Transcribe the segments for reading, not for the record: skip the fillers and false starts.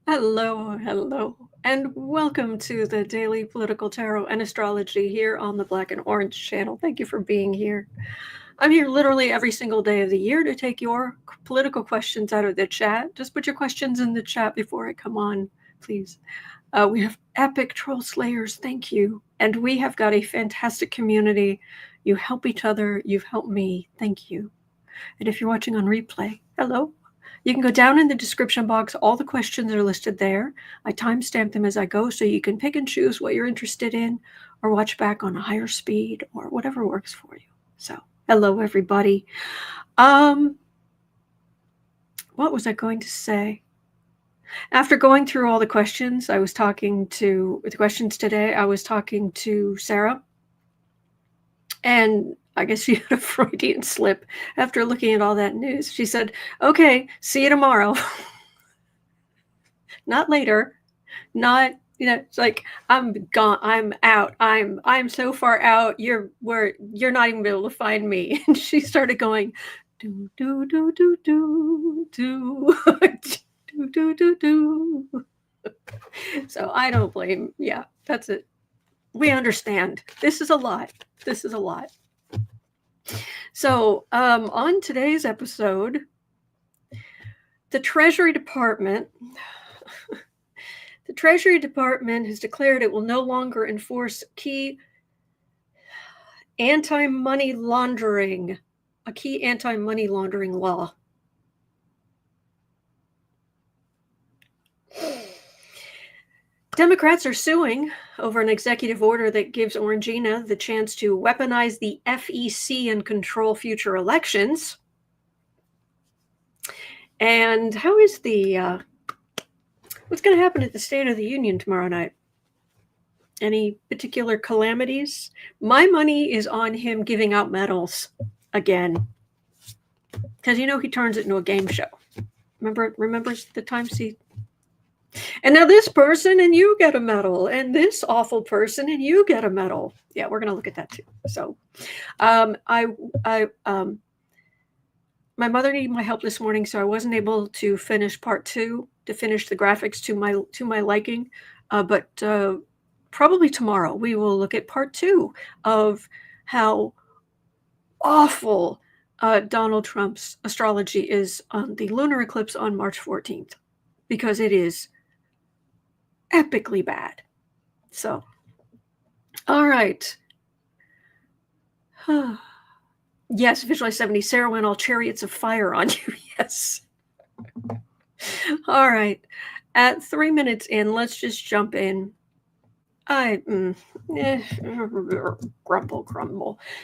Hello, and welcome to the Daily Political Tarot and Astrology here on the Black and Orange channel. Thank you for being here. I'm here literally every single day of the year to take your political questions out of the chat. Just put your questions in the chat before I come on, please. We have epic troll slayers, thank you. And we have got a fantastic community. You help each other, you've helped me, thank you. And if you're watching on replay, hello. You can go down in the description box. All the questions are listed there. I timestamp them as I go so you can pick and choose what you're interested in or watch back on a higher speed or whatever works for you. So, hello, everybody. What was I going to say? After going through all the questions, I was talking to Sarah. And I guess she had a Freudian slip after looking at all that news. She said, okay, see you tomorrow. Not later. Not, it's like, I'm gone, I'm out. I'm so far out, you're not even able to find me. And she started going, do, do, do, do, do, do, do, do, do, do. So I don't blame, yeah, that's it. We understand. This is a lot. So on today's episode, the Treasury Department has declared it will no longer enforce key anti-money laundering law. Democrats are suing over an executive order that gives Orangina the chance to weaponize the FEC and control future elections. And how is what's going to happen at the State of the Union tomorrow night? Any particular calamities? My money is on him giving out medals again. Because he turns it into a game show. Remembers the times he... And now this person and you get a medal, and this awful person and you get a medal. Yeah, we're going to look at that too. So my mother needed my help this morning, so I wasn't able to finish part 2, to finish the graphics to my liking. But probably tomorrow we will look at part 2 of how awful Donald Trump's astrology is on the lunar eclipse on March 14th, because it is epically bad. So, all right. Yes, Visualize 70. Sarah went all chariots of fire on you. Yes. All right. At 3 minutes in, let's just jump in. Grumble.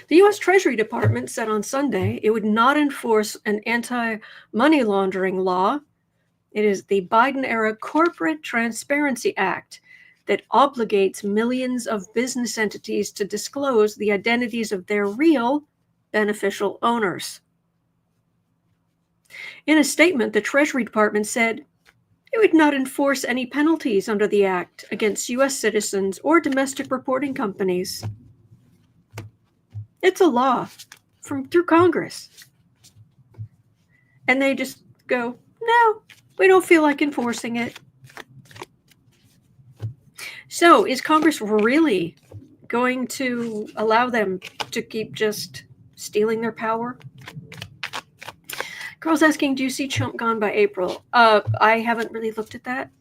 The U.S. Treasury Department said on Sunday it would not enforce an anti-money laundering law. It is the Biden-era Corporate Transparency Act that obligates millions of business entities to disclose the identities of their real beneficial owners. In a statement, the Treasury Department said it would not enforce any penalties under the act against U.S. citizens or domestic reporting companies. It's a law through Congress. And they just go, no, we don't feel like enforcing it. So is Congress really going to allow them to keep just stealing their power? Girl's asking, do you see Trump gone by April? I haven't really looked at that.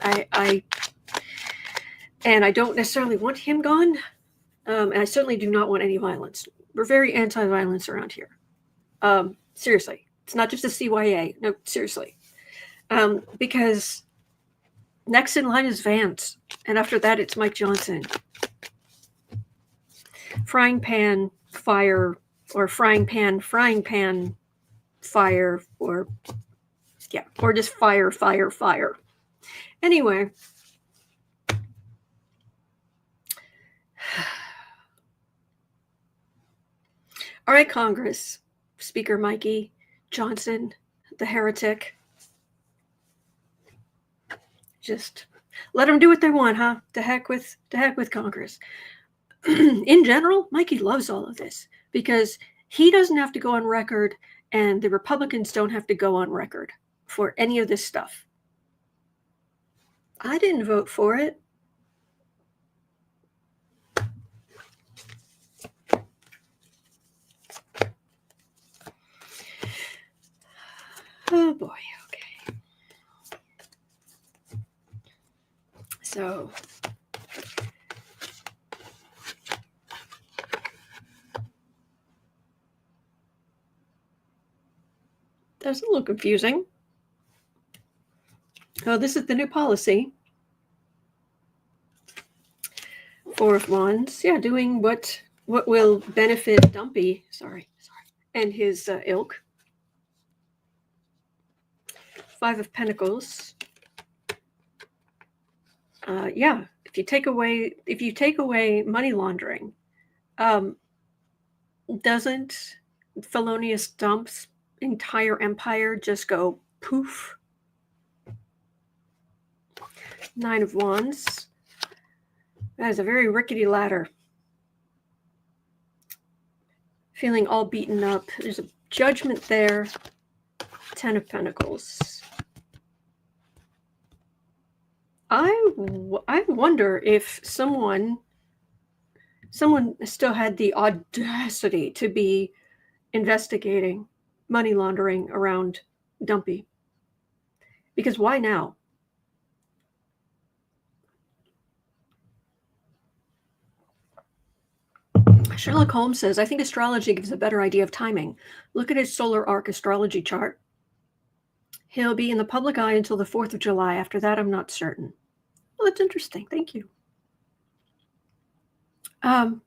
I don't necessarily want him gone. And I certainly do not want any violence. We're very anti-violence around here. Seriously. It's not just a CYA. No, seriously. Because next in line is Vance. And after that, it's Mike Johnson. Frying pan, fire, or frying pan, fire, or just fire. Anyway. All right, Congress. Speaker Mikey Johnson, the heretic. Just let them do what they want, huh? To heck with Congress. In general, Mikey loves all of this because he doesn't have to go on record and the Republicans don't have to go on record for any of this stuff. I didn't vote for it. Oh boy, okay. So that's a little confusing. Oh, this is the new policy. Four of Wands. Yeah, doing what will benefit Dumpy, sorry, and his ilk. Five of Pentacles. Yeah, if you take away money laundering, doesn't Felonious Dump's entire empire just go poof? Nine of Wands. That is a very rickety ladder. Feeling all beaten up. There's a Judgment there. 10 of Pentacles. I wonder if someone still had the audacity to be investigating money laundering around Dumpy. Because why now? Sherlock Holmes says, I think astrology gives a better idea of timing. Look at his solar arc astrology chart. He'll be in the public eye until the 4th of July. After that, I'm not certain. Well, that's interesting. Thank you. Vita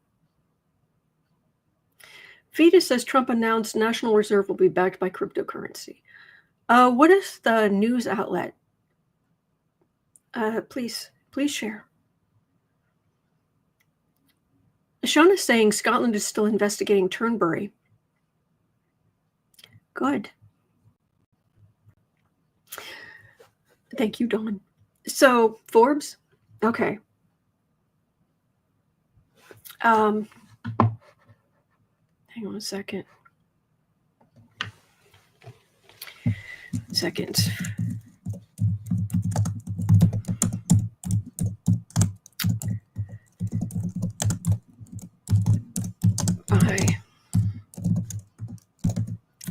says Trump announced National Reserve will be backed by cryptocurrency. What is the news outlet? Please share. Sean is saying Scotland is still investigating Turnberry. Good. Thank you, Dawn. So, Forbes? Okay. Hang on a second.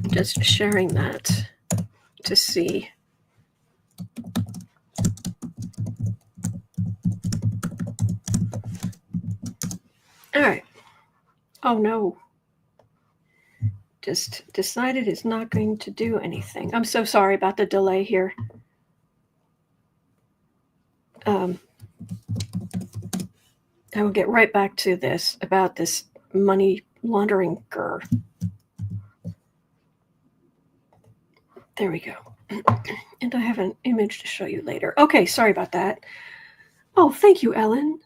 Just sharing that to see. All right. Oh no. Just decided it's not going to do anything. I'm so sorry about the delay here. I will get right back to this about this money laundering grr. There we go. And I have an image to show you later. Okay, sorry about that. Oh, thank you, Ellen.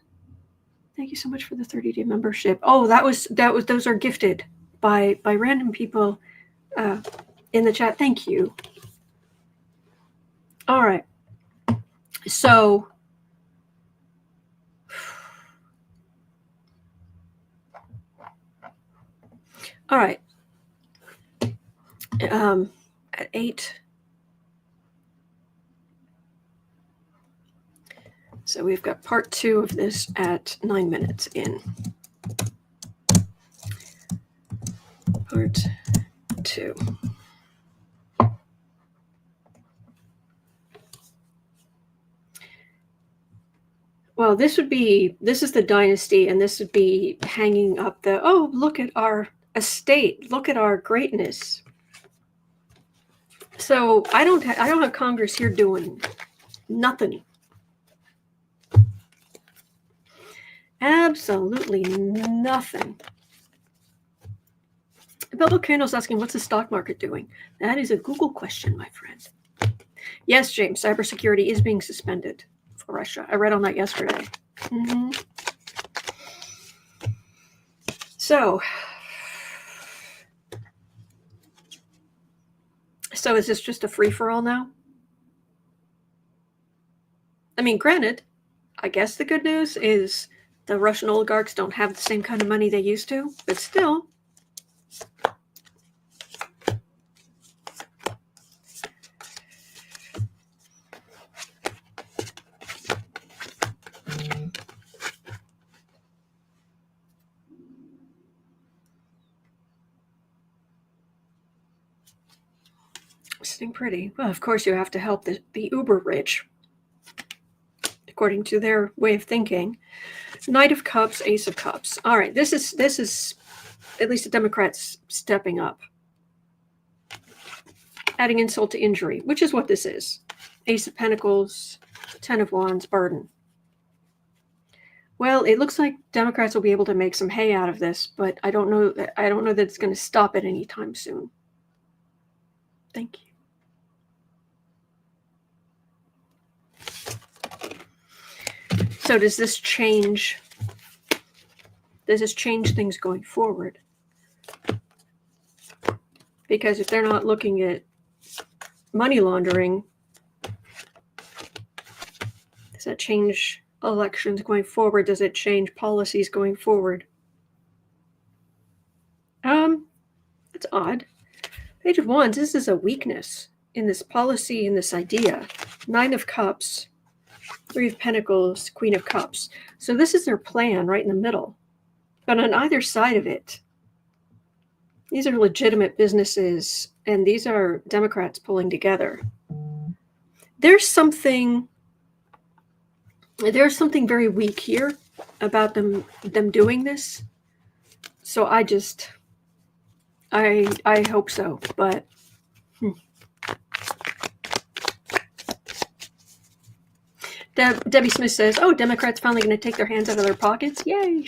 Thank you so much for the 30-day membership. Oh, those are gifted by random people in the chat. Thank you. All right. So all right. At 8. So we've got part 2 of this at 9 minutes in. Part 2. Well, this is the dynasty, and this would be hanging up the, oh, look at our estate, look at our greatness. So I don't have Congress here doing nothing. Absolutely nothing. Bubble Candle's asking, what's the stock market doing? That is a Google question, my friend. Yes, James, cybersecurity is being suspended for Russia. I read on that yesterday. Mm-hmm. So is this just a free-for-all now? I mean, granted, I guess the good news is the Russian oligarchs don't have the same kind of money they used to, but still. Sitting pretty. Well, of course, you have to help the uber rich, according to their way of thinking. Knight of Cups, Ace of Cups. All right, this is at least the Democrats stepping up, adding insult to injury, which is what this is. Ace of Pentacles, Ten of Wands, burden. Well, it looks like Democrats will be able to make some hay out of this, but I don't know that it's going to stop it anytime soon. Thank you. So does this change things going forward? Because if they're not looking at money laundering, does that change elections going forward? Does it change policies going forward? That's odd. Page of Wands, this is a weakness in this policy, in this idea. Nine of Cups, Three of Pentacles, Queen of Cups. So this is their plan right in the middle. But on either side of it, these are legitimate businesses, and these are Democrats pulling together. There's something very weak here about them doing this. So I hope so, but Debbie Smith says, "Oh, Democrats finally going to take their hands out of their pockets! Yay!"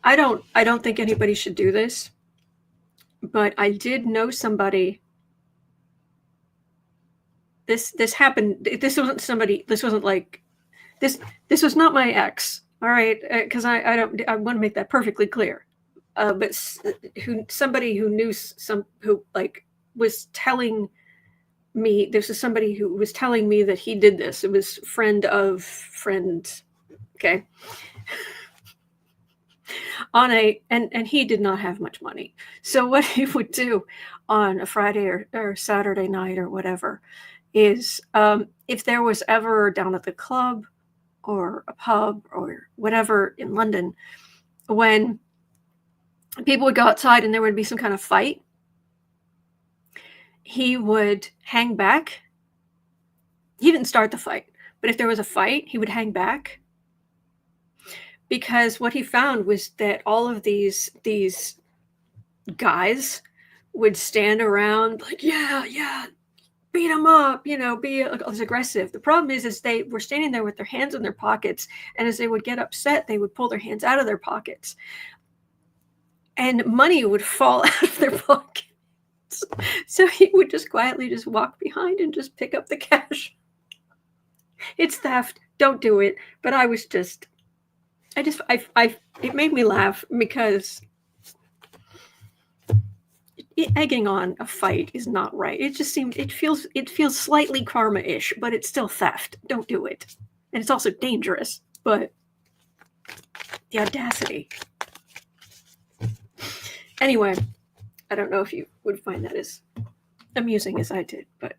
I don't think anybody should do this, but I did know somebody. This happened. This wasn't somebody. This wasn't like this. This was not my ex. All right, because I want to make that perfectly clear. But somebody who knew who was telling me. This is somebody who was telling me that he did this. It was friend of friend. Okay. And he did not have much money. So what he would do on a Friday or Saturday night or whatever is if there was ever down at the club or a pub or whatever in London, when people would go outside and there would be some kind of fight, he would hang back. He didn't start the fight, but if there was a fight, he would hang back. Because what he found was that all of these guys would stand around like, yeah, beat them up, be as aggressive. The problem is they were standing there with their hands in their pockets, and as they would get upset, they would pull their hands out of their pockets, and money would fall out of their pockets. So he would just quietly just walk behind and just pick up the cash. It's theft. Don't do it. But it made me laugh because egging on a fight is not right. It feels slightly karma-ish, but it's still theft. Don't do it. And it's also dangerous, but the audacity. Anyway, I don't know if you would find that as amusing as I did, but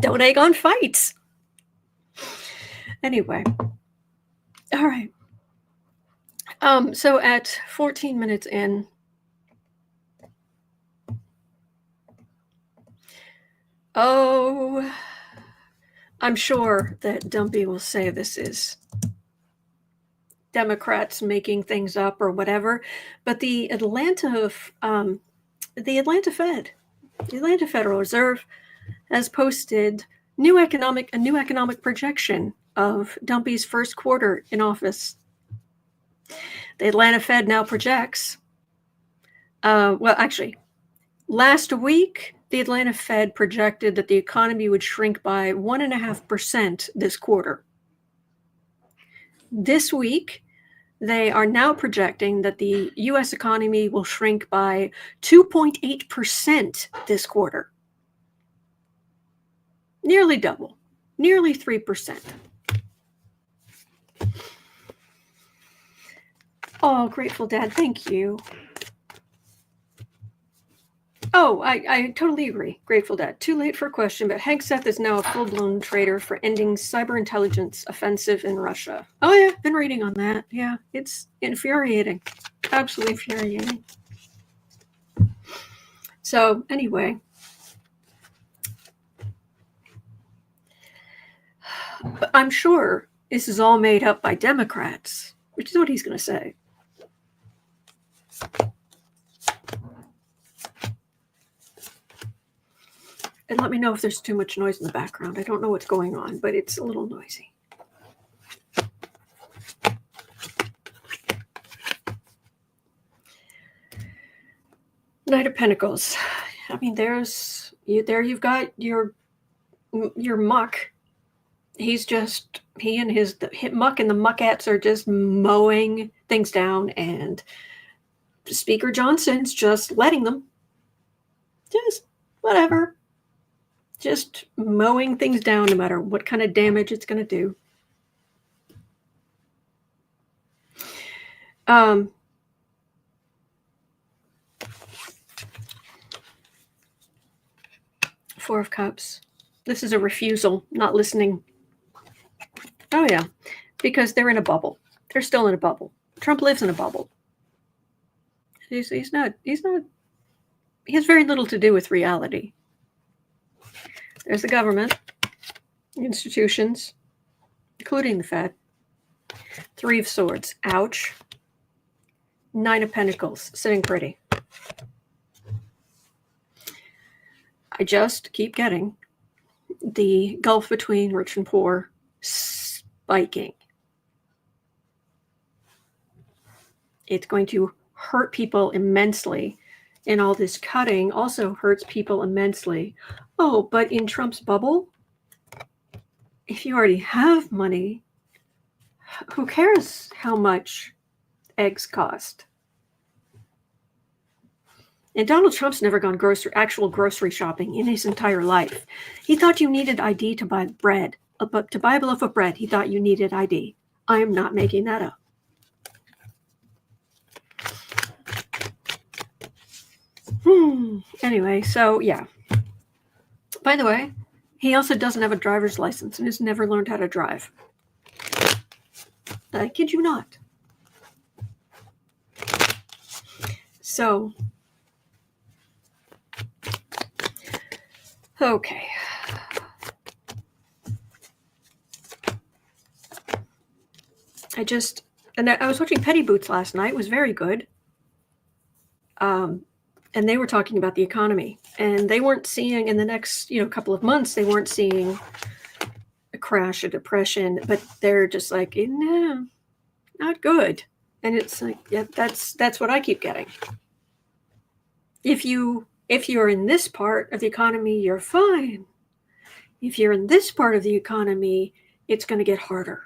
don't egg on fights. Anyway. All right. So at 14 minutes in, I'm sure that Dumpy will say this is Democrats making things up or whatever, but the Atlanta Federal Reserve has posted a new economic projection of Dumpy's first quarter in office. The Atlanta Fed now projects, last week, the Atlanta Fed projected that the economy would shrink by 1.5% this quarter. This week, they are now projecting that the U.S. economy will shrink by 2.8% this quarter. Nearly double, nearly 3%. Oh, Grateful Dad, thank you. Oh, I totally agree. Grateful Dead. Too late for a question, but Hank Seth is now a full-blown traitor for ending cyber intelligence offensive in Russia. Oh yeah, been reading on that. Yeah, it's infuriating. Absolutely infuriating. So anyway, but I'm sure this is all made up by Democrats, which is what he's going to say. And let me know if there's too much noise in the background. I don't know what's going on, but it's a little noisy. Knight of Pentacles. I mean, you've got your muck. He and his muck and the muckats are just mowing things down, and Speaker Johnson's just letting them. Just whatever. Just mowing things down no matter what kind of damage it's going to do. Four of Cups. This is a refusal, not listening. Oh yeah, because they're in a bubble. They're still in a bubble. Trump lives in a bubble. He's not. He has very little to do with reality. There's the government, institutions, including the Fed. Three of Swords. Ouch. Nine of Pentacles. Sitting pretty. I just keep getting the gulf between rich and poor spiking. It's going to hurt people immensely. And all this cutting also hurts people immensely. Oh, but in Trump's bubble, if you already have money, who cares how much eggs cost? And Donald Trump's never gone actual grocery shopping in his entire life. He thought you needed ID to buy bread. But to buy a loaf of bread, he thought you needed ID. I am not making that up. Anyway, so yeah. By the way, he also doesn't have a driver's license and has never learned how to drive. I kid you not. So, okay. I was watching Petty Boots last night. It was very good. And they were talking about the economy, and they weren't seeing in the next, couple of months, they weren't seeing a crash, a depression, but they're just like, no, not good. And it's like, yeah, that's what I keep getting. If you're in this part of the economy, you're fine. If you're in this part of the economy, it's going to get harder.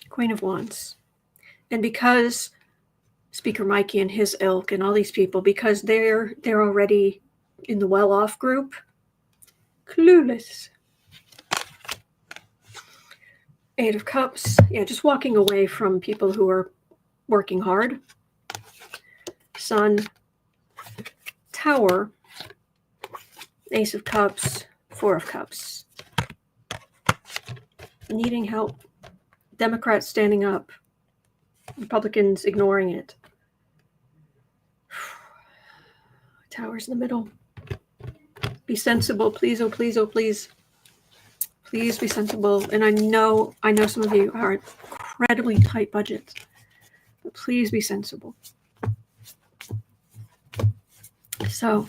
Queen of Wands. And because Speaker Mikey and his ilk and all these people, because they're already in the well-off group, clueless. Eight of Cups. Yeah, just walking away from people who are working hard. Sun. Tower. Ace of Cups. Four of Cups. Needing help. Democrats standing up. Republicans ignoring it. Towers in the middle. Be sensible, please. Oh, please. Oh, please. Please be sensible. And I know some of you are incredibly tight budgets, but please be sensible. So,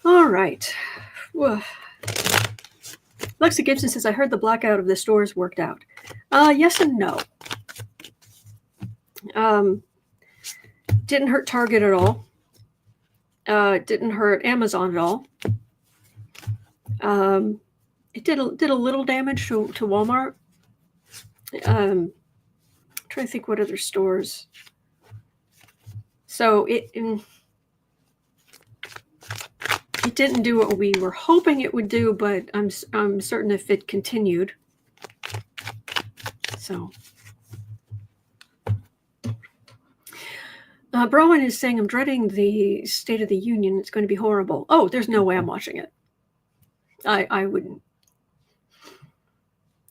all right. Whoa. Lexa Gibson says, I heard the blackout of the stores worked out. Yes and no. Didn't hurt Target at all. Didn't hurt Amazon at all. It did a little damage to Walmart. Trying to think what other stores. So it didn't do what we were hoping it would do, but I'm certain if it continued. So, Browan is saying, I'm dreading the State of the Union. It's going to be horrible. Oh, there's no way I'm watching it. I wouldn't.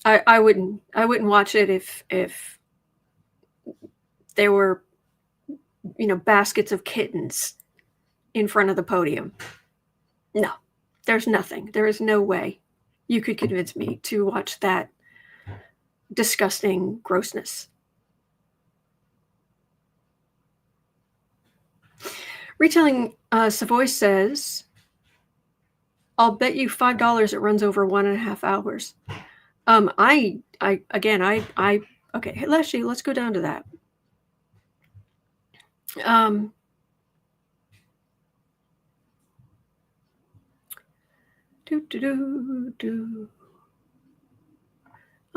I wouldn't watch it if there were, baskets of kittens in front of the podium. No, there's nothing. There is no way you could convince me to watch that disgusting grossness. Retelling Savoy says, I'll bet you $5 it runs over 1.5 hours. Okay, actually, let's go down to that.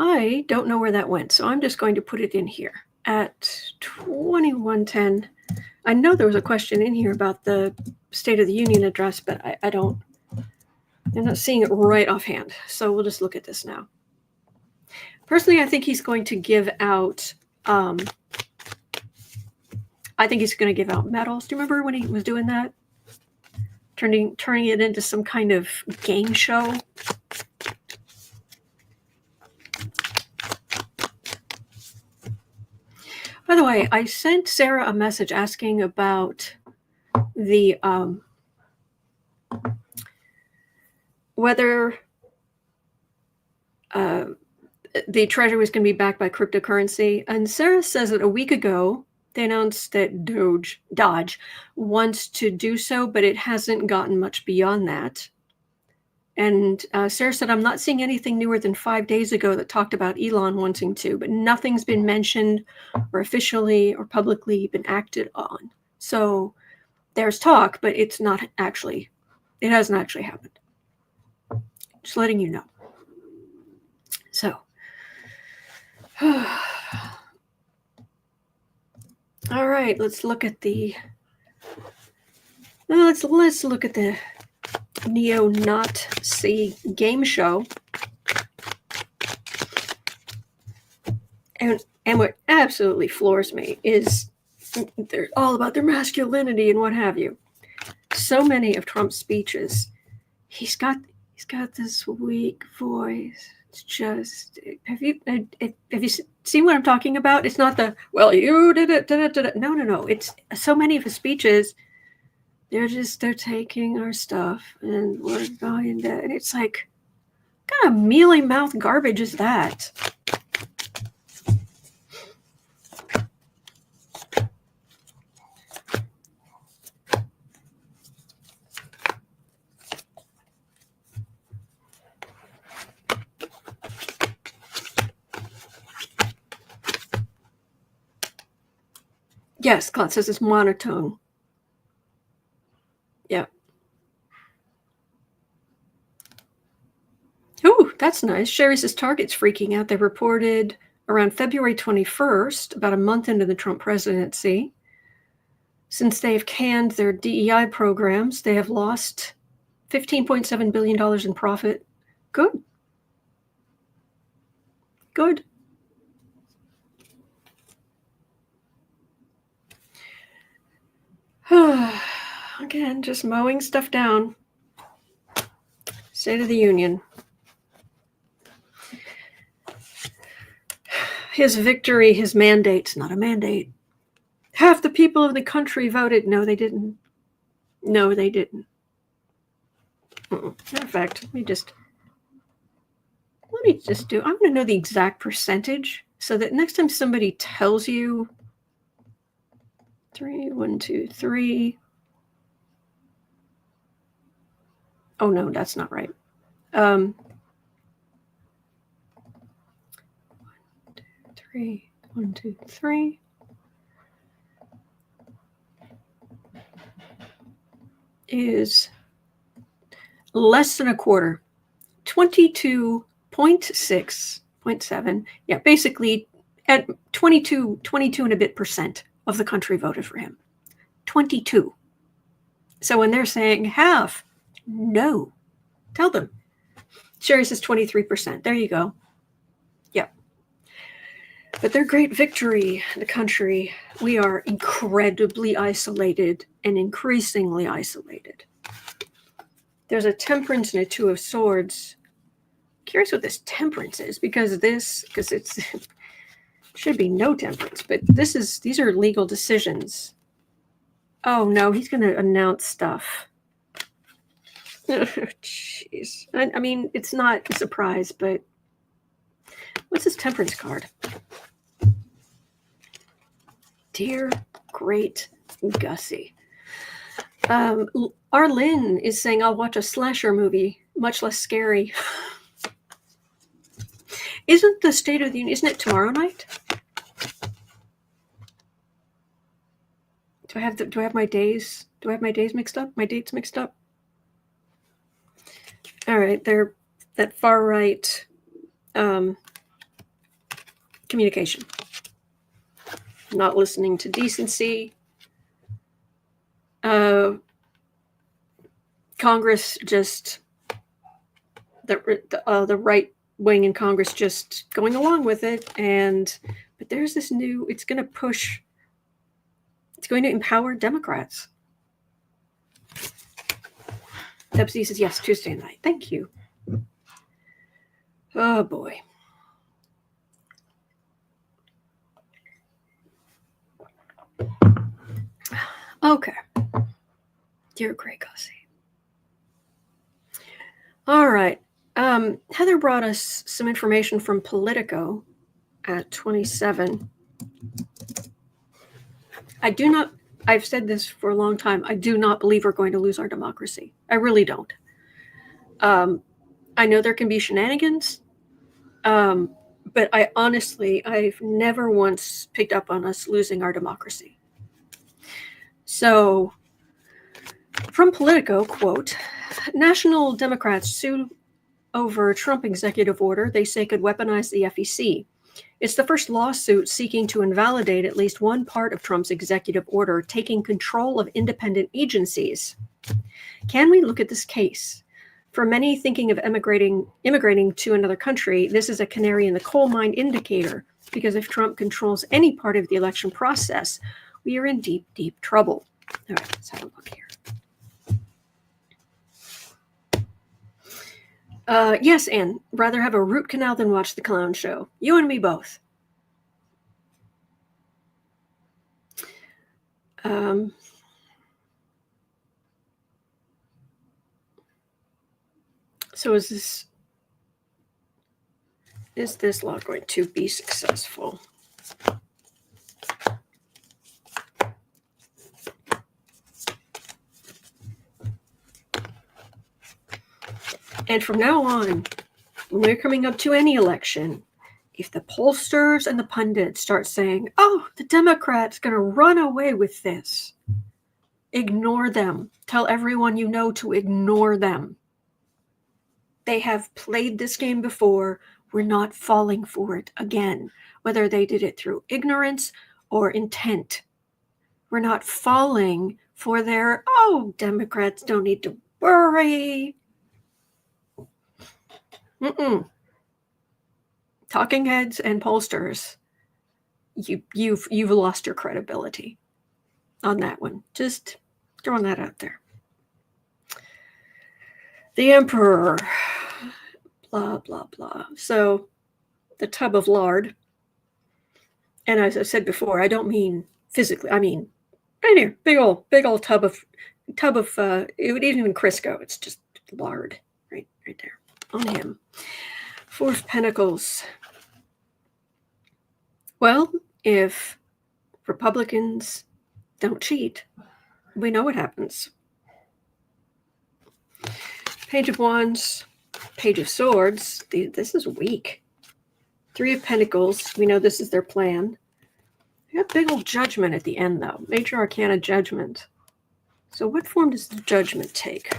I don't know where that went, so I'm just going to put it in here at 2110. I know there was a question in here about the State of the Union address, but I'm not seeing it right offhand. So we'll just look at this now. Personally, I think he's going to give out, medals. Do you remember when he was doing that? Turning it into some kind of game show? By the way, I sent Sarah a message asking about the whether the Treasury was going to be backed by cryptocurrency. And Sarah says that a week ago, they announced that Dodge wants to do so, but it hasn't gotten much beyond that. And Sarah said, I'm not seeing anything newer than 5 days ago that talked about Elon wanting to, but nothing's been mentioned or officially or publicly been acted on. So there's talk, but it hasn't actually happened. Just letting you know. So, all right, let's look at the neo-Nazi game show. And what absolutely floors me is they're all about their masculinity and what have you. So many of Trump's speeches, he's got this weak voice. It's just, have you seen what I'm talking about? It's not the, well, you did it. No. It's so many of his speeches. They're taking our stuff and we're going to, and it's like, what kind of mealy mouth garbage is that? Yes, Claude says it's monotone. Yeah. Ooh, that's nice. Sherry says Target's freaking out. They reported around February 21st, about a month into the Trump presidency. Since they've canned their DEI programs, they have lost $15.7 billion in profit. Good. Again, just mowing stuff down. State of the Union. His victory, his mandate's not a mandate. Half the people of the country voted. No, they didn't. Matter of fact, let me just do, I'm going to know the exact percentage so that next time somebody tells you 3, 1, 2, 3. Oh no, that's not right. 1, 2, 3, 1, 2, 3. Is less than a quarter. 22.6.7. Yeah, basically at 22 and a bit percent of the country voted for him. 22. So when they're saying half, no. Tell them. Sherry says 23%. There you go. Yep. But their great victory, the country, we are incredibly isolated and increasingly isolated. There's a temperance and a two of swords. Curious what this temperance is, because it's should be no temperance, but these are legal decisions. Oh no, he's going to announce stuff. Jeez. I mean, it's not a surprise, but what's this temperance card? Dear great Gussie. Arlene is saying, I'll watch a slasher movie, much less scary. Isn't the State of the Union, isn't it tomorrow night? Do I have my days mixed up? My dates mixed up? All right, they're that far right communication. Not listening to decency. Congress just the right wing in Congress just going along with it, but there's this new. It's going to empower Democrats. Debsy says yes, Tuesday night. Thank you. Oh boy. Okay. Dear Grey Gussie. All right. Heather brought us some information from Politico at 27. I've said this for a long time. I do not believe we're going to lose our democracy. I really don't. I know there can be shenanigans, but I've never once picked up on us losing our democracy. So, from Politico, quote, National Democrats sue over Trump executive order they say could weaponize the FEC. It's the first lawsuit seeking to invalidate at least one part of Trump's executive order, taking control of independent agencies. Can we look at this case? For many thinking of immigrating to another country, this is a canary in the coal mine indicator, because if Trump controls any part of the election process, we are in deep, deep trouble. All right, let's have a look here. Yes, Anne, rather have a root canal than watch the clown show. You and me both. So is this law going to be successful? And from now on, when we're coming up to any election, if the pollsters and the pundits start saying, oh, the Democrats going to run away with this, ignore them. Tell everyone you know to ignore them. They have played this game before. We're not falling for it again, whether they did it through ignorance or intent. We're not falling for their, oh, Democrats don't need to worry. Talking heads and pollsters, you've lost your credibility on that one. Just throwing that out there. The emperor, blah, blah, blah. So the tub of lard, and as I said before, I don't mean physically. I mean right here, big old tub of it would even Crisco. It's just lard right there on him. Four of Pentacles. Well, if Republicans don't cheat, we know what happens. Page of Wands, Page of Swords. This is weak. Three of Pentacles. We know this is their plan. We got big old Judgment at the end, though. Major Arcana Judgment. So what form does the Judgment take?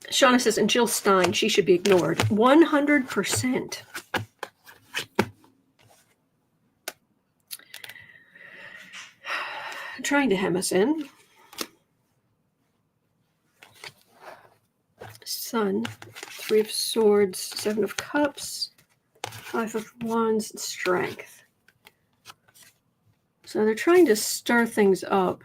Shauna says, and Jill Stein, she should be ignored. 100%. trying to hem us in. Sun, 3 of Swords, 7 of Cups, 5 of Wands, and Strength. So they're trying to stir things up.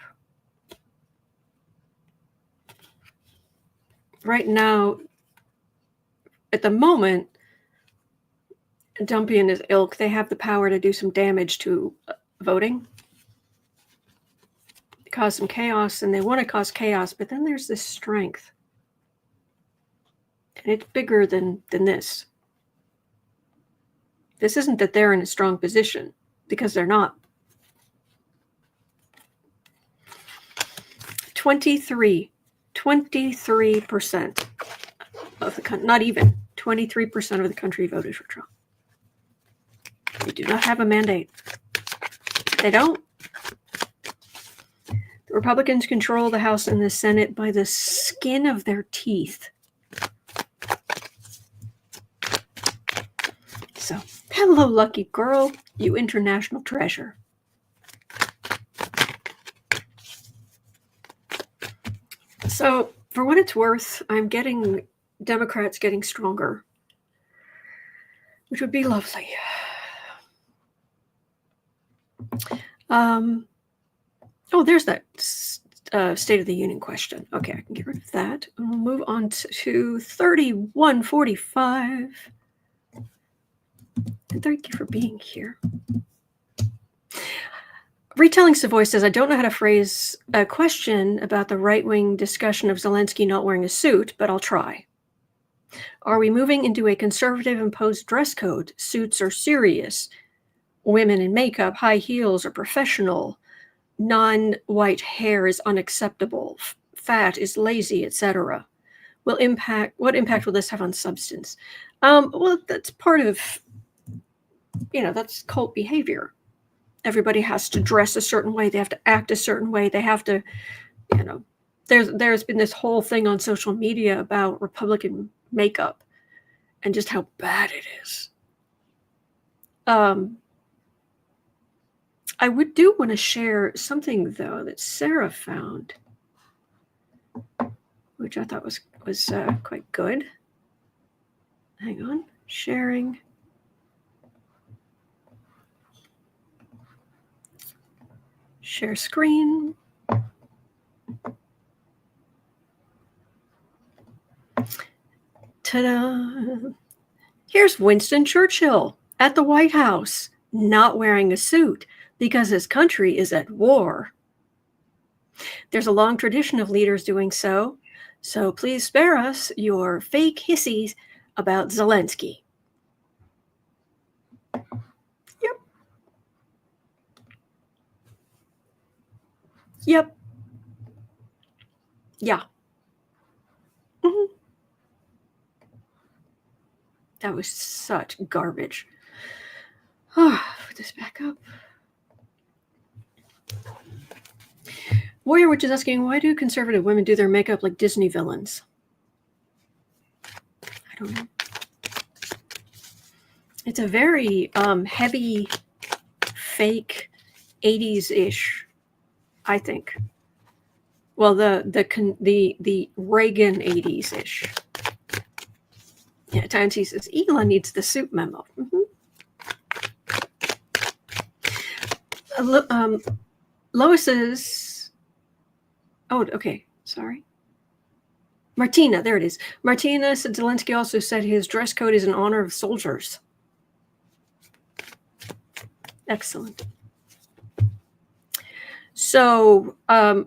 Right now, at the moment, Dumpy and his ilk, they have the power to do some damage to voting, cause some chaos, and they want to cause chaos, but then there's this strength. And it's bigger than this. This isn't that they're in a strong position, because they're not. 23% of the country, not even 23% of the country voted for Trump. They do not have a mandate. They don't. The Republicans control the House and the Senate by the skin of their teeth. So, hello, lucky girl, you international treasure. So, for what it's worth, I'm getting Democrats getting stronger, which would be lovely. Oh, there's that State of the Union question. Okay, I can get rid of that. And we'll move on to 3145. And thank you for being here. Retelling Savoy says, I don't know how to phrase a question about the right-wing discussion of Zelenskyy not wearing a suit, but I'll try. Are we moving into a conservative imposed dress code? Suits are serious. Women in makeup, high heels are professional. Non-white hair is unacceptable. Fat is lazy, etc. What impact will this have on substance? Well, that's part of, that's cult behavior. Everybody has to dress a certain way. They have to act a certain way. They have to, there's been this whole thing on social media about Republican makeup and just how bad it is. I do want to share something, though, that Sarah found, which I thought was quite good. Hang on. Sharing. Share screen. Ta-da! Here's Winston Churchill at the White House, not wearing a suit because his country is at war. There's a long tradition of leaders doing so, so please spare us your fake hissies about Zelenskyy. Yep. Yeah. Mm-hmm. That was such garbage. Put this back up. Warrior Witch is asking, why do conservative women do their makeup like Disney villains? I don't know. It's a very heavy, fake, 80s-ish, I think. Well, the Reagan 80s-ish. Yeah, Tanti says, Elon needs the suit memo. Mm-hmm. Lois's... Oh, okay. Sorry. Martina, there it is. Martina said Zelenskyy also said his dress code is in honor of soldiers. Excellent. So, are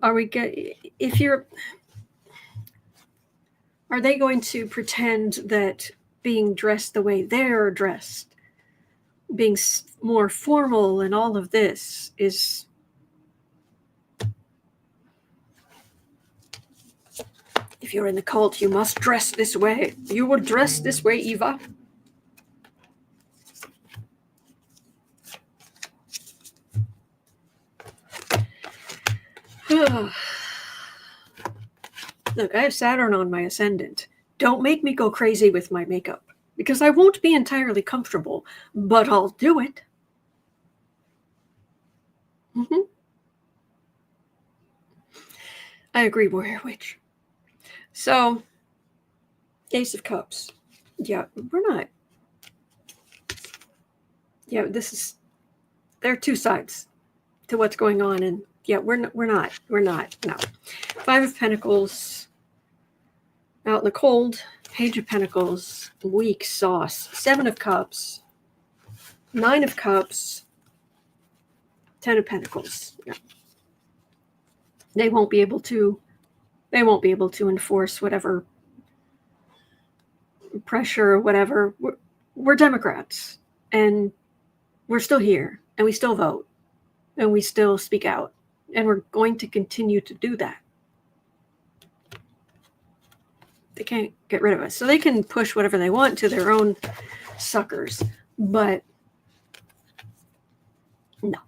they going to pretend that being dressed the way they're dressed, being more formal and all of this is... If you're in the cult, you must dress this way. You will dress this way, Eva. Look, I have Saturn on my ascendant. Don't make me go crazy with my makeup, because I won't be entirely comfortable, but I'll do it. Mm-hmm. I agree, Warrior Witch. So, Ace of Cups. Yeah, we're not. Yeah, there are two sides to what's going on, and yeah, we're not. No. Five of Pentacles, out in the cold. Page of Pentacles, weak sauce. Seven of Cups, Nine of Cups, Ten of Pentacles. No. They won't be able to enforce whatever pressure or whatever. We're Democrats, and we're still here, and we still vote, and we still speak out, and we're going to continue to do that. They can't get rid of us. So they can push whatever they want to their own suckers, but no.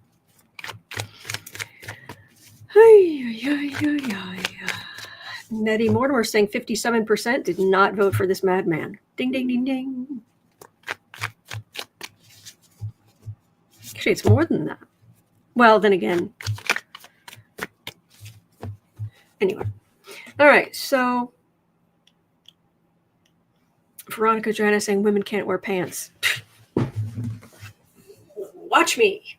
Nettie Mortimer saying 57% did not vote for this madman. Ding, ding, ding, ding. Actually, it's more than that. Well, then again. Anyway. All right, so Veronica Joanna saying women can't wear pants. Watch me.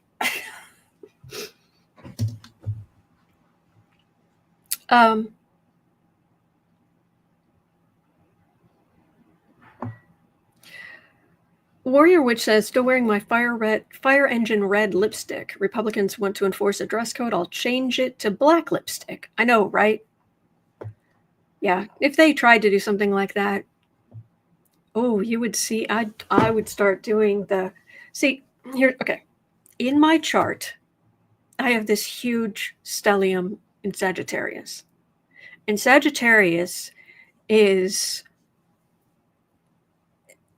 Warrior Witch says, still wearing my fire engine red lipstick. Republicans want to enforce a dress code. I'll change it to black lipstick. I know, right? Yeah, if they tried to do something like that, oh, you would see, I would start doing see, here, okay. In my chart, I have this huge stellium in Sagittarius. And Sagittarius is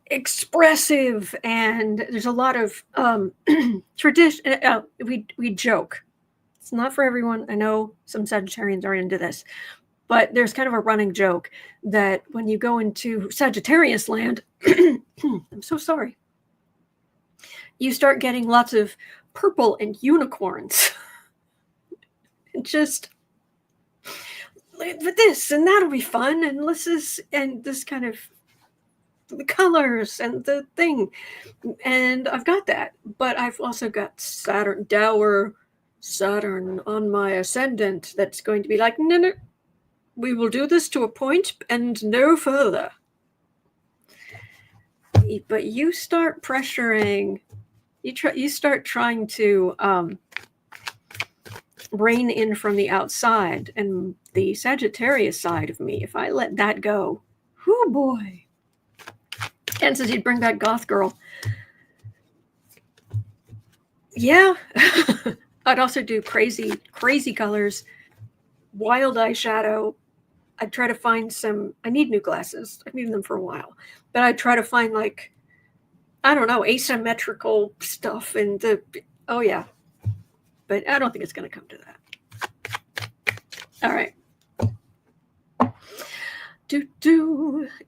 expressive, and there's a lot of tradition. We joke. It's not for everyone. I know some Sagittarians are into this, but there's kind of a running joke that when you go into Sagittarius land, I'm so sorry, you start getting lots of purple and unicorns. Just with this, and that'll be fun, and this kind of the colors and the thing, and I've got that, but I've also got dour Saturn on my ascendant that's going to be like, no, we will do this to a point and no further. But you start pressuring, you start trying to rein in from the outside, and the Sagittarius side of me, if I let that go, whoo boy. Ken says he'd bring back Goth Girl. Yeah. I'd also do crazy colors, wild eyeshadow. I'd try to find I need new glasses. I've needed them for a while. But I'd try to find, like, I don't know, asymmetrical stuff oh yeah. But I don't think it's going to come to that. All right.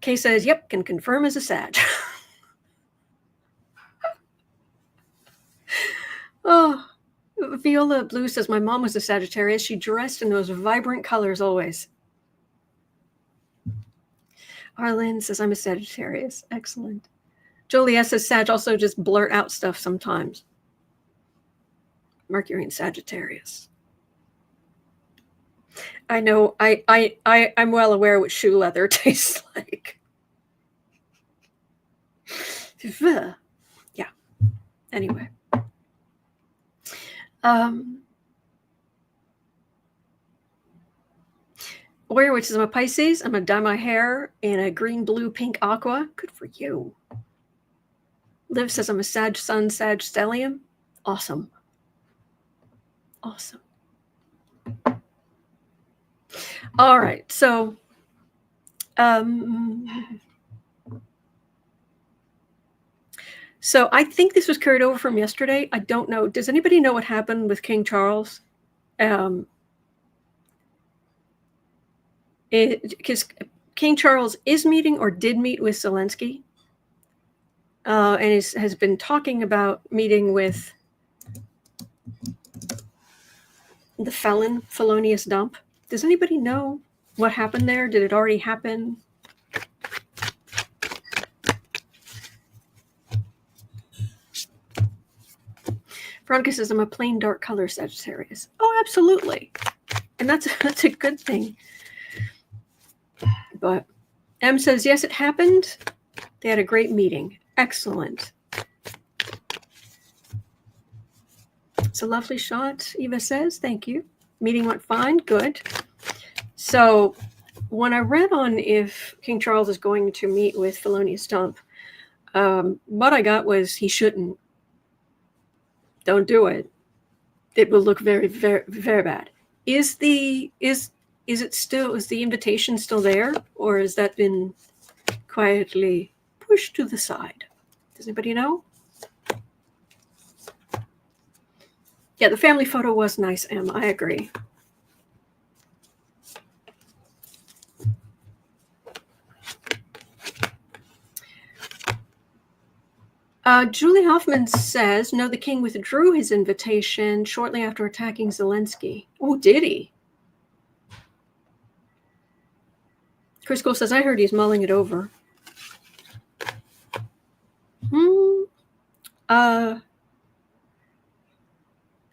Kay says, yep, can confirm as a Sag. Oh, Viola Blue says, my mom was a Sagittarius. She dressed in those vibrant colors always. Arlene says, I'm a Sagittarius. Excellent. Joliet says, Sag also just blurt out stuff sometimes. Mercury and Sagittarius. I know, I'm well aware what shoe leather tastes like. Yeah. Anyway. Warrior Witch says, I'm a Pisces. I'm going to dye my hair in a green, blue, pink, aqua. Good for you. Liv says, I'm a Sag Sun, Sag Stellium. Awesome. Awesome. All right. So, so I think this was carried over from yesterday. I don't know. Does anybody know what happened with King Charles? Because King Charles is meeting or did meet with Zelenskyy, and has been talking about meeting with the felonious dump. Does anybody know what happened there? Did it already happen? Veronica says, I'm a plain dark color Sagittarius. Oh, absolutely. And that's a good thing. But M says, yes, it happened. They had a great meeting. Excellent. It's a lovely shot, Eva says. Thank you. Meeting went fine. Good. So when I read on if King Charles is going to meet with Felonious Dump, what I got was he shouldn't. Don't do it. It will look very, very, very bad. Is the invitation still there, or has that been quietly pushed to the side? Does anybody know? Yeah, the family photo was nice, Em. I agree. Julie Hoffman says, no, the king withdrew his invitation shortly after attacking Zelenskyy. Oh, did he? Chris Cole says, I heard he's mulling it over.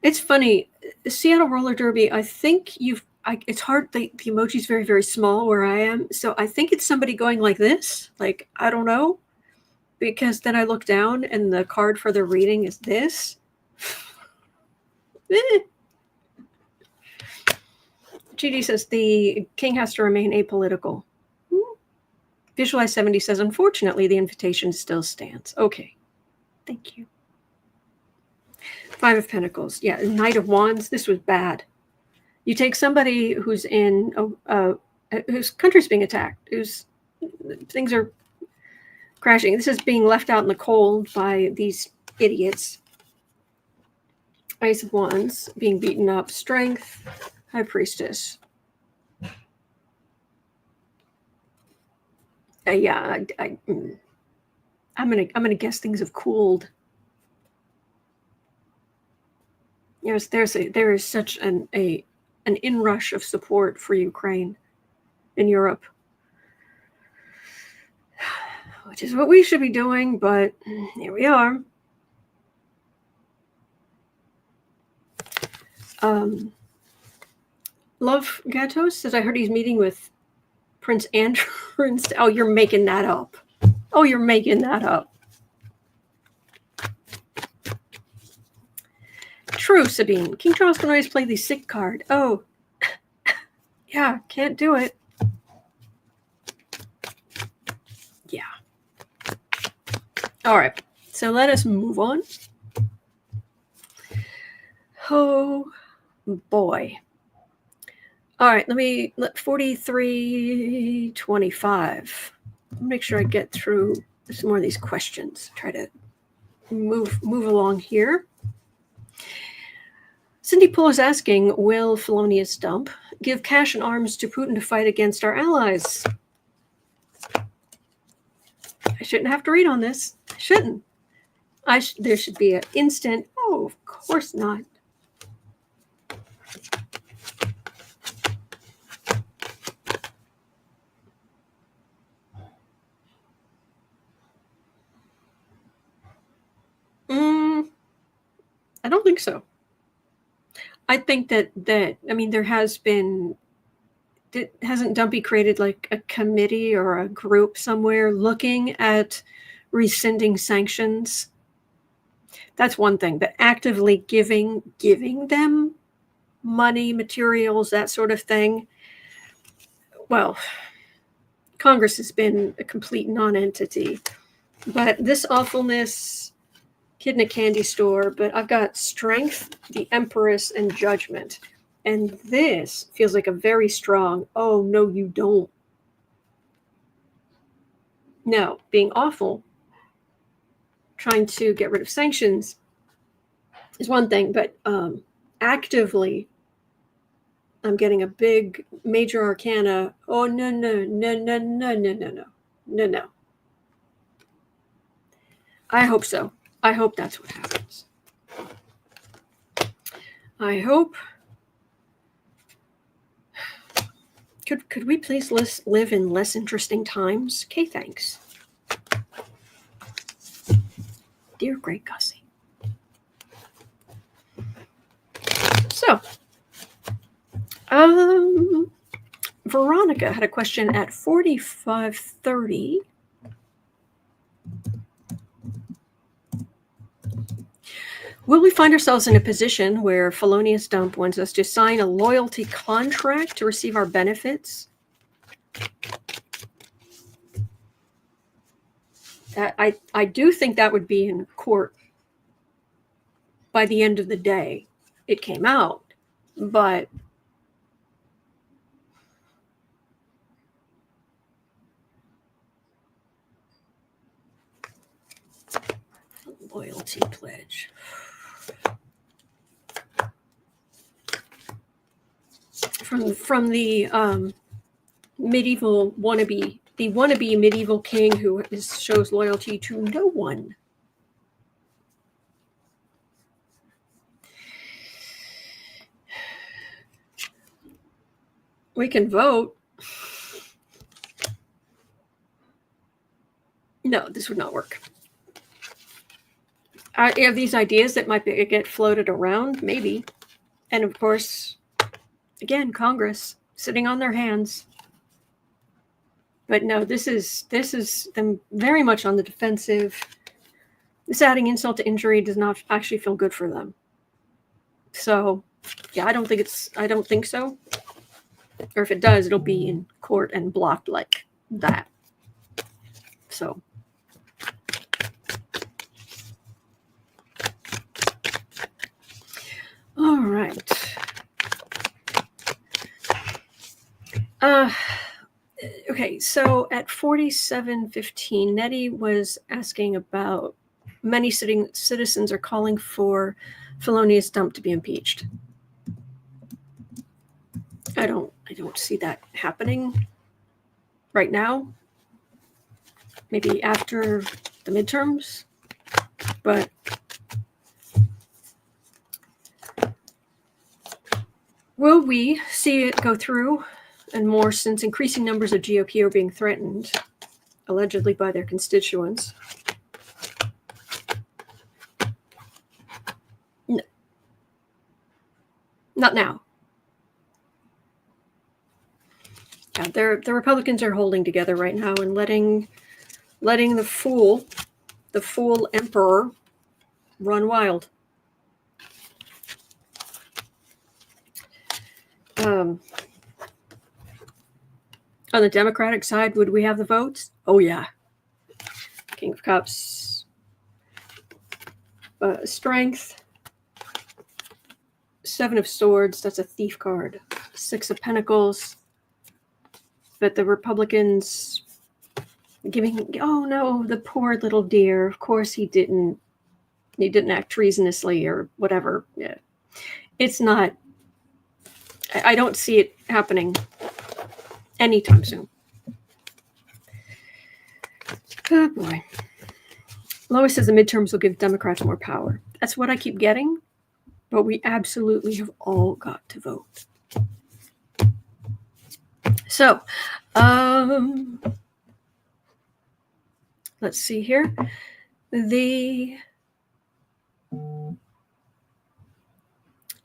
It's funny. The Seattle Roller Derby, I think it's hard. The emoji's very, very small where I am. So I think it's somebody going like this. Like, I don't know. Because then I look down and the card for the reading is this. GD says the king has to remain apolitical. Visualize 70 says, unfortunately, the invitation still stands. Okay. Thank you. Five of Pentacles. Yeah, Knight of Wands. This was bad. You take somebody who's in, whose country's being attacked, whose things are crashing. This is being left out in the cold by these idiots. Ace of Wands, being beaten up. Strength, High Priestess. Yeah, I'm gonna guess things have cooled. There is such an inrush of support for Ukraine in Europe, which is what we should be doing, but here we are. Love Gatos says, I heard he's meeting with Prince Andrew. Oh, you're making that up. Oh, you're making that up. True, Sabine. King Charles can always play the sick card. Oh, yeah, can't do it. Yeah. All right, so let us move on. Oh, boy. All right, let 4325. Make sure I get through some more of these questions. Try to move along here. Cindy Poole is asking, will Felonious Dump give cash and arms to Putin to fight against our allies? I shouldn't have to read on this. I shouldn't. There should be an instant, oh, of course not. I don't think so. I think that I mean, there has been, hasn't Dumpy created like a committee or a group somewhere looking at rescinding sanctions? That's one thing, but actively giving them money, materials, that sort of thing. Well, Congress has been a complete non-entity, but this awfulness, kid in a candy store, but I've got Strength, the Empress, and Judgment. And this feels like a very strong, oh, no, you don't. No, being awful, trying to get rid of sanctions is one thing, but actively, I'm getting a big major arcana. Oh, no, no, no, no, no, no, no, no, no, no. I hope so. I hope that's what happens. I hope. Could we please live in less interesting times? Okay, thanks. Dear great Gussie. So, Veronica had a question at 45:30. Will we find ourselves in a position where Felonious Dump wants us to sign a loyalty contract to receive our benefits? I do think that would be in court by the end of the day. It came out, but loyalty pledge. From the medieval wannabe, the wannabe medieval king who shows loyalty to no one. We can vote. No, this would not work. I have these ideas that might get floated around, maybe. And of course, again, Congress sitting on their hands. But no, this is them very much on the defensive. This adding insult to injury does not actually feel good for them. So, yeah, I don't think so. Or if it does, it'll be in court and blocked like that. So. All right. Okay, so at 47:15, Nettie was asking about many citizens are calling for Felonious Dump to be impeached. I don't see that happening right now. Maybe after the midterms, but will we see it go through and more since increasing numbers of GOP are being threatened, allegedly by their constituents? No. Not now. Yeah, the Republicans are holding together right now and letting the fool emperor run wild. On the Democratic side, would we have the votes? Oh, yeah. King of Cups. Strength. Seven of Swords. That's a thief card. Six of Pentacles. But the Republicans oh, no, the poor little dear. Of course he didn't act treasonously or whatever. Yeah. It's not. I don't see it happening anytime soon. Oh boy. Lois says the midterms will give Democrats more power. That's what I keep getting, but we absolutely have all got to vote. So, let's see here.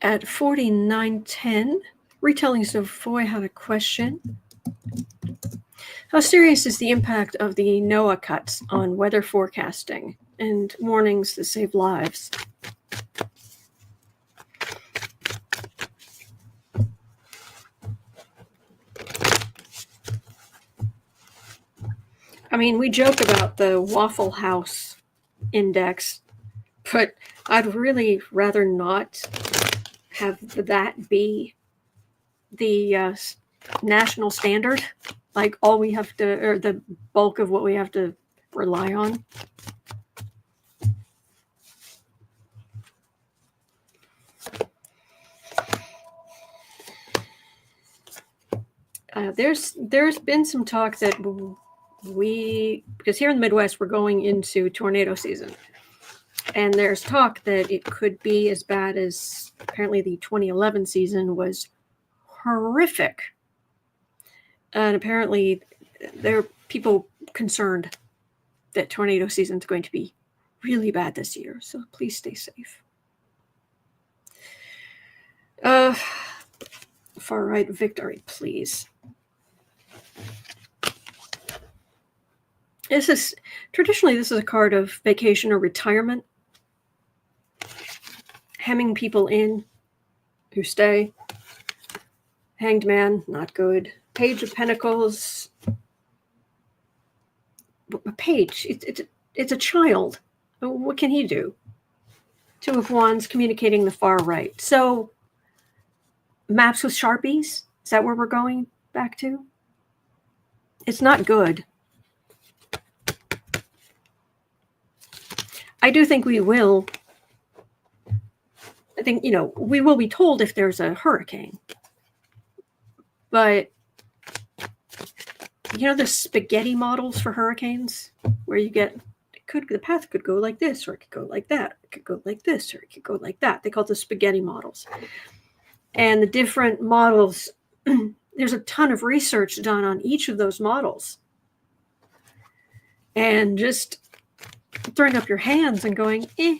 At 49:10, Retelling Savoy had a question. How serious is the impact of the NOAA cuts on weather forecasting and warnings to save lives? I mean, we joke about the Waffle House index, but I'd really rather not have that be the national standard, like all we have to, or the bulk of what we have to rely on. There's been some talk that because here in the Midwest we're going into tornado season, and there's talk that it could be as bad as apparently the 2011 season was horrific. And apparently there are people concerned that tornado season is going to be really bad this year. So please stay safe. Far right victory, please. Traditionally, this is a card of vacation or retirement. Hemming people in who stay. Hanged man, not good. Page of Pentacles. A page, it's a child. What can he do? Two of Wands, communicating the far right. So, maps with Sharpies? Is that where we're going back to? It's not good. I do think we will. I think, we will be told if there's a hurricane. But, the spaghetti models for hurricanes, where you get, the path could go like this, or it could go like that. It could go like this, or it could go like that. They call it the spaghetti models. And the different models, there's a ton of research done on each of those models. And just throwing up your hands and going, eh.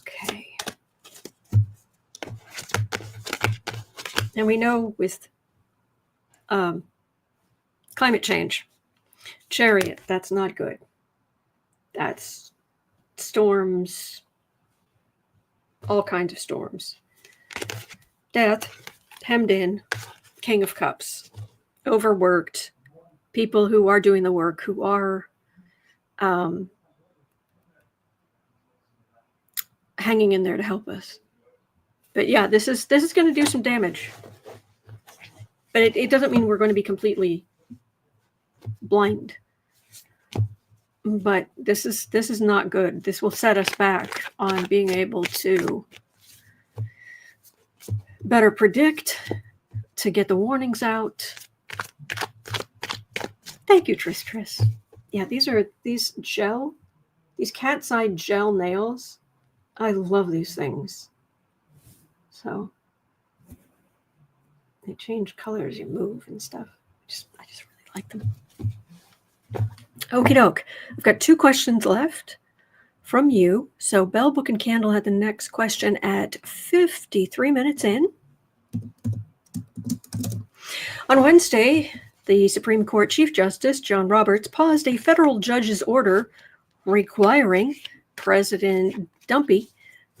Okay. And we know with climate change, Chariot, that's not good. That's storms, all kinds of storms. Death, hemmed in, King of Cups, overworked, people who are doing the work, who are hanging in there to help us. But yeah, this is going to do some damage. But it doesn't mean we're going to be completely blind. But this is not good. This will set us back on being able to better predict, to get the warnings out. Thank you, Tris. Yeah, these cat's eye gel nails. I love these things. So they change color as you move and stuff. I just really like them. Okie doke. I've got 2 questions left from you. So Bell, Book, and Candle had the next question at 53 minutes in. On Wednesday, the Supreme Court Chief Justice John Roberts paused a federal judge's order requiring President Dumpy,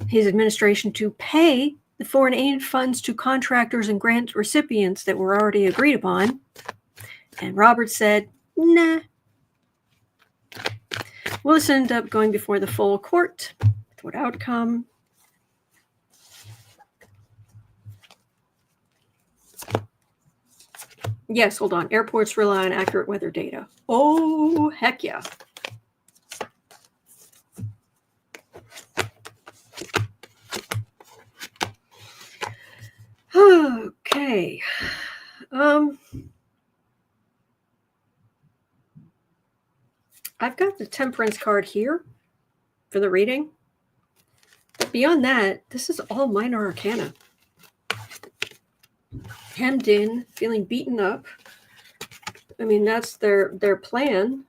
his administration, to pay the foreign aid funds to contractors and grant recipients that were already agreed upon. And Roberts said, nah. Will this end up going before the full court? With what outcome? Yes, hold on. Airports rely on accurate weather data. Oh, heck yeah. Okay. I've got the Temperance card here for the reading. But beyond that, this is all minor arcana. Hemmed in, feeling beaten up. I mean, that's their plan.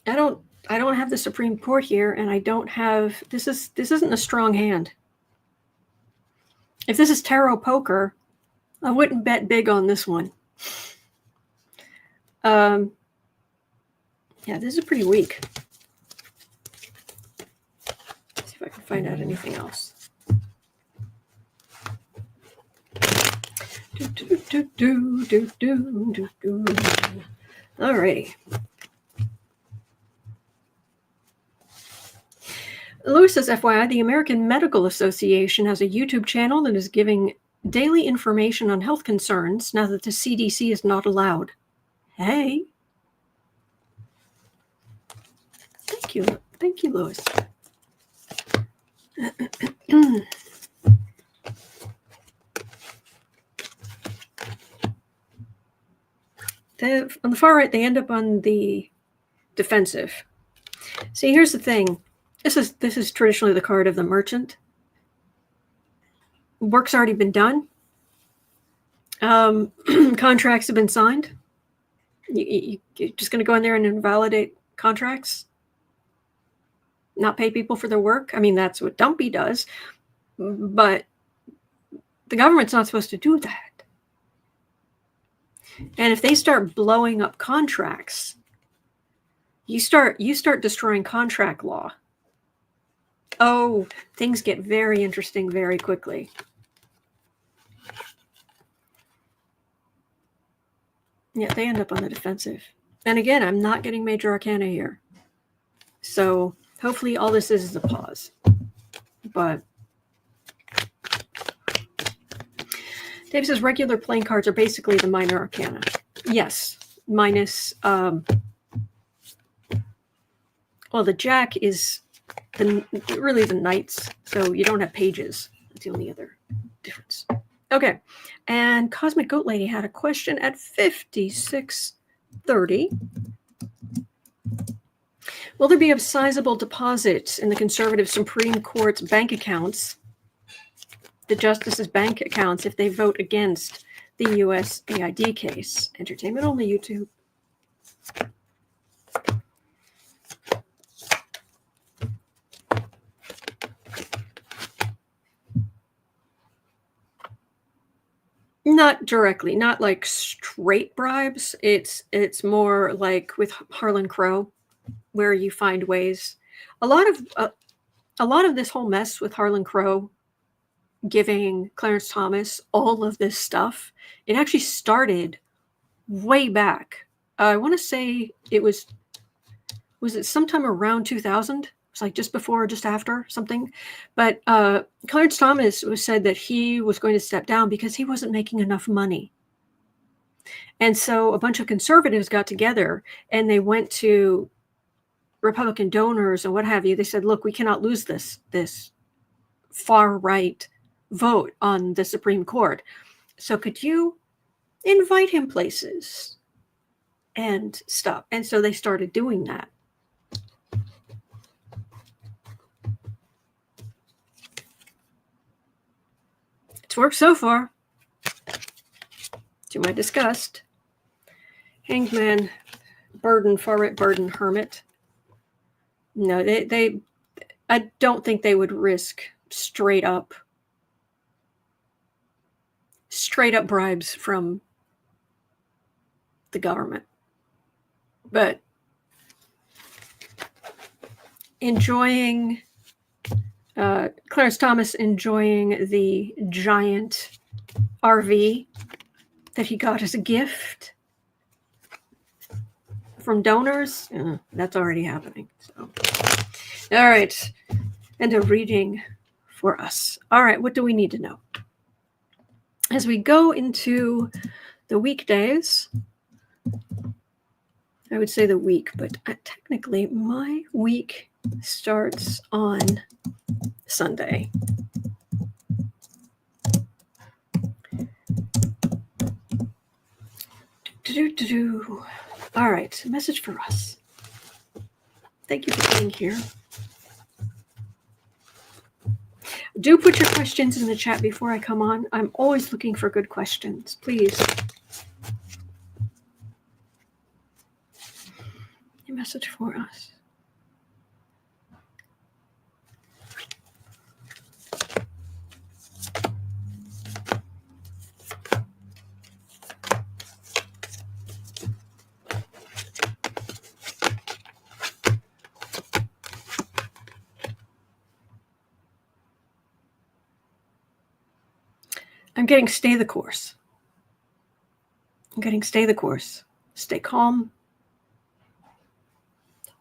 I don't have the Supreme Court here, and I don't have this isn't a strong hand. If this is tarot poker, I wouldn't bet big on this one. Yeah, this is pretty weak. Let's see if I can find out anything else. Alrighty. Lewis says, FYI, the American Medical Association has a YouTube channel that is giving daily information on health concerns now that the CDC is not allowed. Hey. Thank you. Thank you, Lewis. On the far right, they end up on the defensive. See, here's the thing. This is traditionally the card of the merchant. Work's already been done. Contracts have been signed. You're just going to go in there and invalidate contracts? Not pay people for their work? I mean, that's what Dumpy does. But the government's not supposed to do that. And if they start blowing up contracts, you start destroying contract law. Oh, things get very interesting very quickly. Yeah, they end up on the defensive. And again, I'm not getting major arcana here. So hopefully all this is a pause. But Dave says regular playing cards are basically the minor arcana. Yes, minus, well, the jack is really the knights, so you don't have pages. That's the only other difference. Okay, and Cosmic Goat Lady had a question at 5630. Will there be a sizable deposit in the conservative Supreme Court's bank accounts, the justices' bank accounts, if they vote against the USAID case? Entertainment only, YouTube. Not directly, not like straight bribes. It's more like with Harlan Crow, where you find ways. A lot of this whole mess with Harlan Crow giving Clarence Thomas all of this stuff, it actually started way back. I want to say it was it sometime around 2000? It was like just before or just after something. But Clarence Thomas said that he was going to step down because he wasn't making enough money. And so a bunch of conservatives got together and they went to Republican donors and what have you. They said, look, we cannot lose this far right vote on the Supreme Court. So could you invite him places and stuff? And so they started doing that. It's worked so far, to my disgust. Hangman, Burden, far right Burden, Hermit. No, they I don't think they would risk straight up bribes from the government. But enjoying Clarence Thomas enjoying the giant RV that he got as a gift from donors, that's already happening. So, all right, and a reading for us. All right, what do we need to know? As we go into the weekdays, I would say the week, but technically my week starts on Sunday. All right, a message for us. Thank you for being here. Do put your questions in the chat before I come on. I'm always looking for good questions. Please. A message for us. I'm getting stay the course. I'm getting stay the course. Stay calm.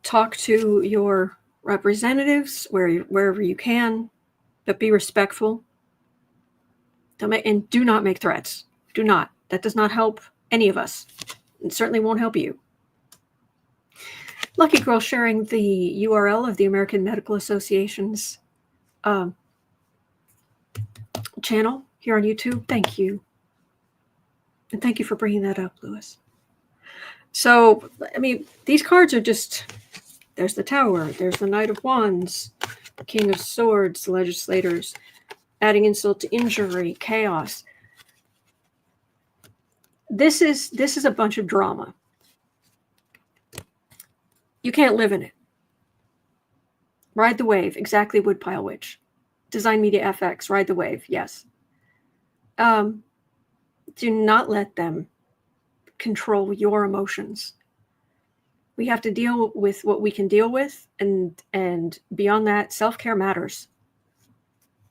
Talk to your representatives wherever you can, but be respectful. And do not make threats. Do not. That does not help any of us. It certainly won't help you. Lucky Girl sharing the URL of the American Medical Association's channel here on YouTube. Thank you. And thank you for bringing that up, Lewis. So, I mean, these cards are just, there's the Tower, there's the Knight of Wands, the King of Swords, legislators, adding insult to injury, chaos. This is a bunch of drama. You can't live in it. Ride the wave, exactly Woodpile Witch. Design Media FX, ride the wave, yes. Do not let them control your emotions. We have to deal with what we can deal with, and beyond that, self-care matters.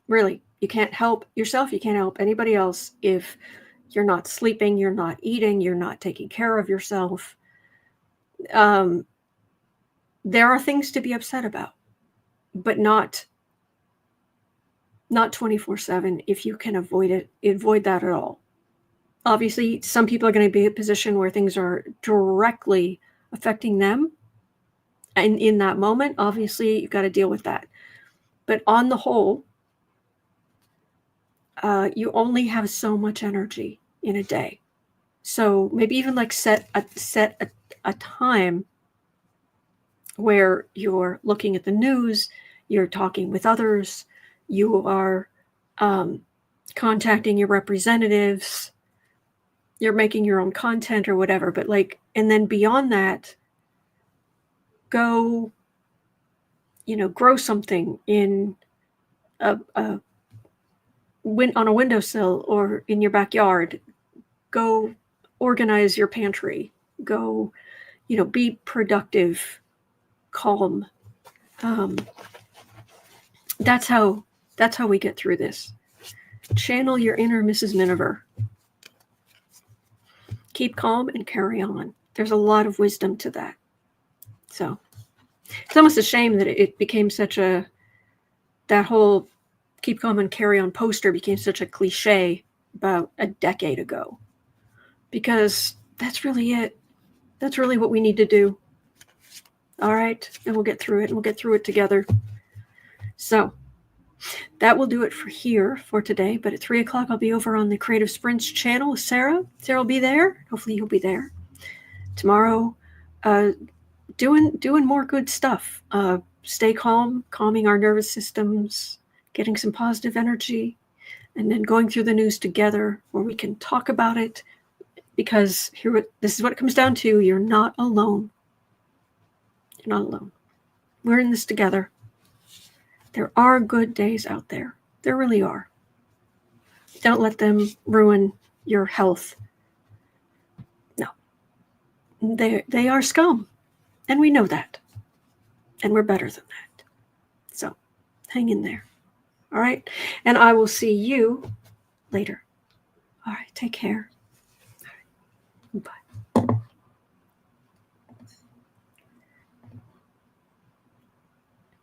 Really, you can't help yourself, you can't help anybody else if you're not sleeping, you're not eating, you're not taking care of yourself. There are things to be upset about, but not 24/7 if you can avoid it. Avoid that at all. Obviously, some people are going to be in a position where things are directly affecting them. And in that moment, obviously, you've got to deal with that. But on the whole, you only have so much energy in a day. So maybe even like set a time where you're looking at the news, you're talking with others, you are contacting your representatives, you're making your own content or whatever. But like, and then beyond that, go, grow something in on a windowsill or in your backyard. Go organize your pantry. Go, be productive, calm. That's how we get through this. Channel your inner Mrs. Miniver. Keep calm and carry on. There's a lot of wisdom to that. So it's almost a shame that it became that whole keep calm and carry on poster became such a cliche about a decade ago. Because that's really it. That's really what we need to do. All right? And we'll get through it, and we'll get through it together. So that will do it for today. But at 3 o'clock, I'll be over on the Creative Sprints channel with Sarah. Sarah will be there. Hopefully you'll be there. Tomorrow, doing more good stuff. Stay calm, calming our nervous systems, getting some positive energy, and then going through the news together where we can talk about it. Because this is what it comes down to. You're not alone. You're not alone. We're in this together. There are good days out there. There really are. Don't let them ruin your health. No. They are scum. And we know that. And we're better than that. So, hang in there. All right? And I will see you later. All right. Take care. All right. Bye.